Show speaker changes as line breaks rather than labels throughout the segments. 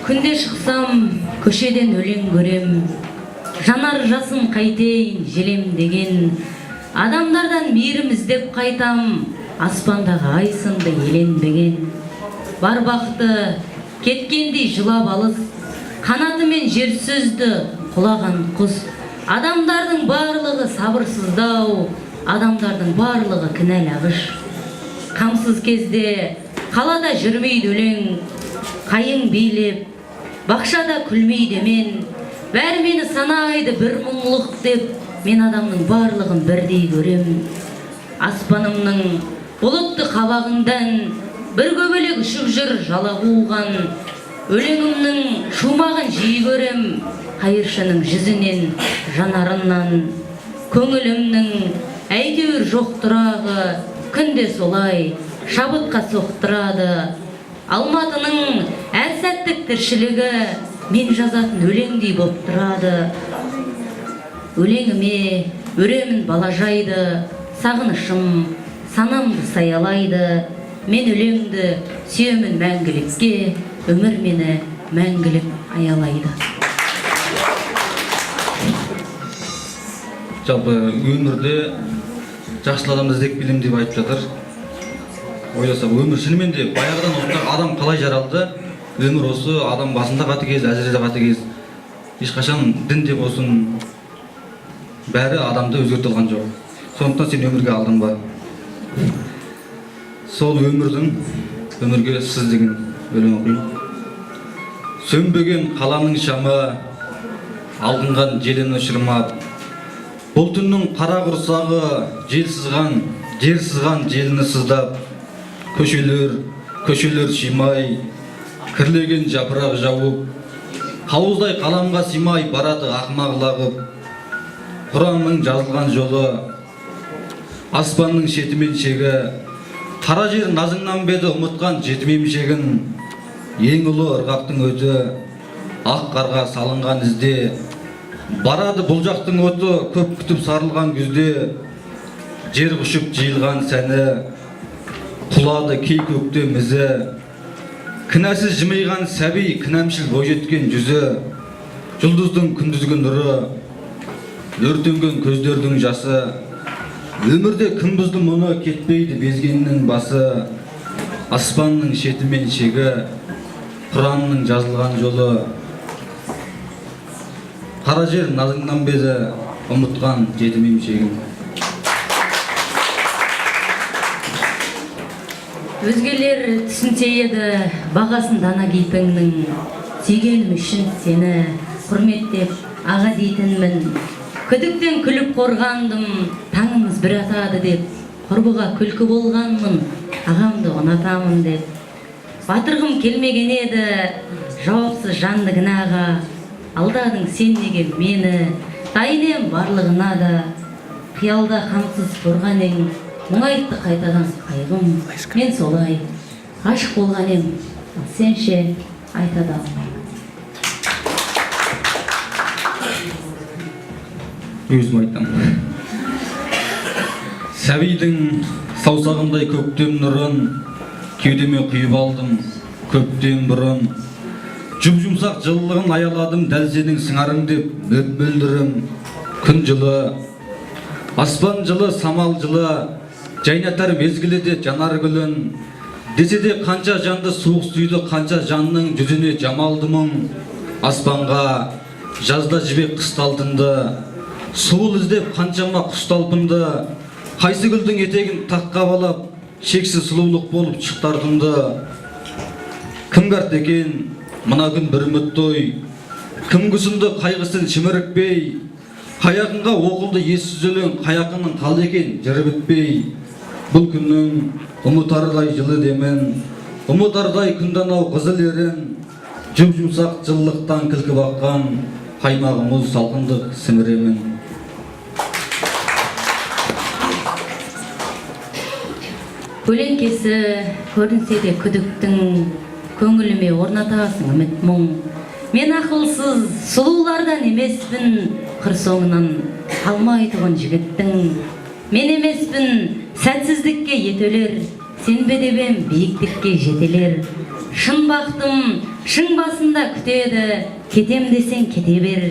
Күнде шықсам, көшеден өлең көрем, жанар жасым қайтейін желемдеген, адамдардан мейірім іздеп қайтам, аспандағы ай сынды еленбеген. Бар бақты кеткендей жылап алыс, қанатымен жер сөзді құлаған құс. Адамдардың барлығы сабырсыздау, адамдардың барлығы кінәлағыш. Қамсыз кезде қалада жүрмейді өлең, қайың билеп, бақшада күлмейді мен. Бәрі мені санайды бір мұңлық деп, мен адамның барлығын бірдей көрем. Аспанымның бұлытты қабағыңдан бір көбелек ұшып жүр жала қуған. Өлеңімнің шумағын жиі көрем, қайыршының жүзінен, жанарынан. Көңілімнің әйтеуір жоқ тұрағы, күнде солай шабытқа соқтырады. Алматының әр сәттік тіршілігі мен жазатын өлеңдей боп тұрады. Өлеңіме өремін балажайды, сағынышым санамды саялайды. Мен өлеңді сүйемін мәңгілікке, өмір мені мәңгілік аялайды.
Жалпы өмірде жақсы адамды іздеп келем деп айтып жатыр. Ойласақ, өмір шынымен де баяғыдан осындай адам қалай жаралды? Өмір осы адам басында қатыгез, әзірде қатыгез. Ешқашан дін де болсын, бәрі адамды өзгерте алған жоқ. Сондықтан сен өмірге алданба. Сол өмірге сіз деген өлең оқимын. Сөнбеген қаланың шамы, алқынған желін ұшырмап, бұл түннің қара құрсағы, жер сызған желіні сыздап, көшелер шимай, кірлеген жапырақ жауып, қауыздай қаламға симай барады ақмақ лағып. Құранның жазылған жолы, аспанның шетімен шегі, қара жер назыңнан беді ұмытқан жетім емшегін. Ең ұлы ырғақтың өті, ақ қарға салынған ізде, барады бұл жақтың оты, көп күтіп сарылған күзде. Жер құшып жиылған сәні, құлады кей көкте мізі. Кінәсіз жымиған сәби, кінәмшіл бойжеткен жүзі. Жұлдыздың күндізгі нұры, өртенген көздердің жасы. Өмірде кім бұзды мұны, кетпейді безгеннің басы. Аспанның шетімен шегі, Құранның жазылған жолы. Қара жер назыңнан беді ұмытқан жетім емшегін.
Өзгелер түсінсе еді бағасын дана кейпіңнің, сүйгенім үшін сені құрметтеп аға дейтінмін. Күдіктен күліп қорғандым, таңымыз бір атады деп, құрбыға күлкі болғанмын, ағамды ұнатамын деп. Батырғым келмеген еді, жауапсыз жанды кінәға, алдадың сен неге мені, дайынем барлығына да. Қиялда қамсыз қорған ең, мұңайтты қайтадан қайғым. Мен солай ғашық болған ем, сен ше айта да алмаймын.
Өзім айтам. Сәбидің саусағындай көктем нұрын, кеудеме құйып алдым көптен бұрын. Жұп-жұмсақ жылылығын аяладым, дәл сенің сыңарың деп мөлдірім. Күн жылы, аспан жылы, самал жылы, жайнатар мезгілі де жанар гүлін. Десе де қанша жанды суық сүйді, қанша жанның жүзіне жамалды мұң. Аспанға жазда жібек қысталтынды, суыл іздеп қаншама құс талпынды. Қайсы гүлдің етегін таққа балап, шексіз сұлулық болып шықтардымды. Кім қарт екен мына күн бір үміт той, кім күсінді қайғысын шімірікпей. Қаяқынға оқылды ессіз өлең, қаяқының қалды екен жыры бітпей. Бұл күннің ұмытардай жылы демін, ұмытардай күнданау қызыл ерін. Жұп-жұмсақ жылылықтан кілкіп аққан, қаймағы мұз салқындық сіміремін.
Көлеңкесі көрінсе де күдіктің, көңіліме орнатасың үміт мұң. Мен ақылсыз сұлулардан емеспін, қыр соңынан қалмайтұғын жігіттің. Мен емеспін сәтсіздікке етелер, сенбе дебем биіктікке жетелер. шын бақтым шың басында күтеді, кетем десең кете бер.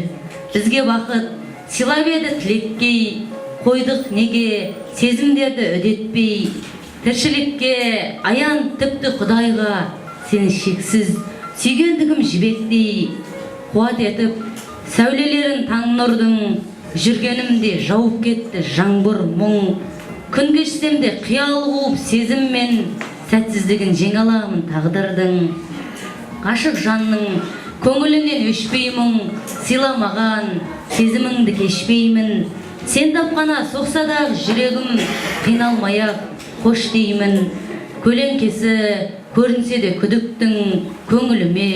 Бізге бақыт сыйлап еді тілеккей, қойдық неге сезімдерді өдетпей. Тіршілікке аян тіпті Құдайға, сені шексіз сүйгендігім жібектей. Қуат етіп сәулелерін таң нұрдың, жүргенімде жауып кетті жаңбыр мұң. Күн кешсем де қиял қуып сезіммен, сәтсіздігін жеңе аламын тағдырдың. Ғашық жанның көңілінен өшпей мұң, сыйламаған сезіміңді кешпеймін. Сен тапқана соқса дағы жүрегім, қиналмай-ақ қош деймін. Көлеңкесі көрінсе де күдіктің, көңіліме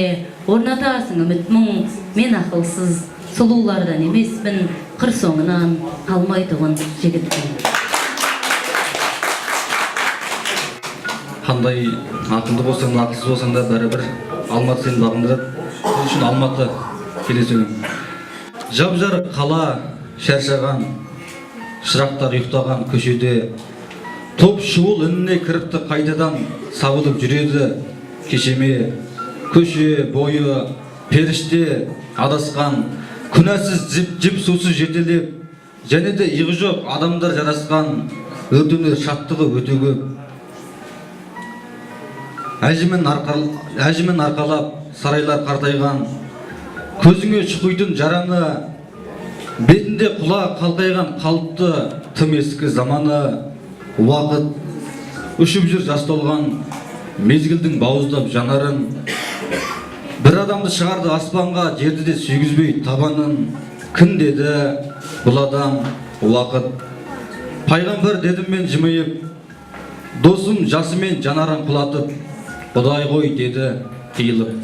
орнатасың үміт мұң. Мен ақылсыз сұлулардан емеспін, қыр соңынан қалмайтұғын жігіттің.
Қандай ақылды болсаң да ақылсыз болсаң да бәрібір Алматы сені бағындырады. Сол үшін Алматы келесі күн. Жап-жарық қала шаршаған, шырақтар ұйықтаған көшеде, топ шуыл үніне кіріпті қайтадан сабылып жүреді кешеме. Көше бойы періште адасқан, күнәсіз жіп сусыз жетелеп, және де иығы жоқ адамдар жарасқан, өртенер шаттығы өте көп. Әжімен арқалап сарайлар қартайған, көзіңе шұқитын жараны, бетінде құла қалқайған қалыпты тым ескі заманы. Уақыт ұшып жүр жас толған, мезгілдің бауыздап жанарын. Бір адамды шығарды аспанға, жерді де сүйгізбей табанын. Кім деді бұл адам уақыт? Пайғамбар дедім мен жымиып, досым жасымен жанарын құлатып, Құдай ғой деді қиылып.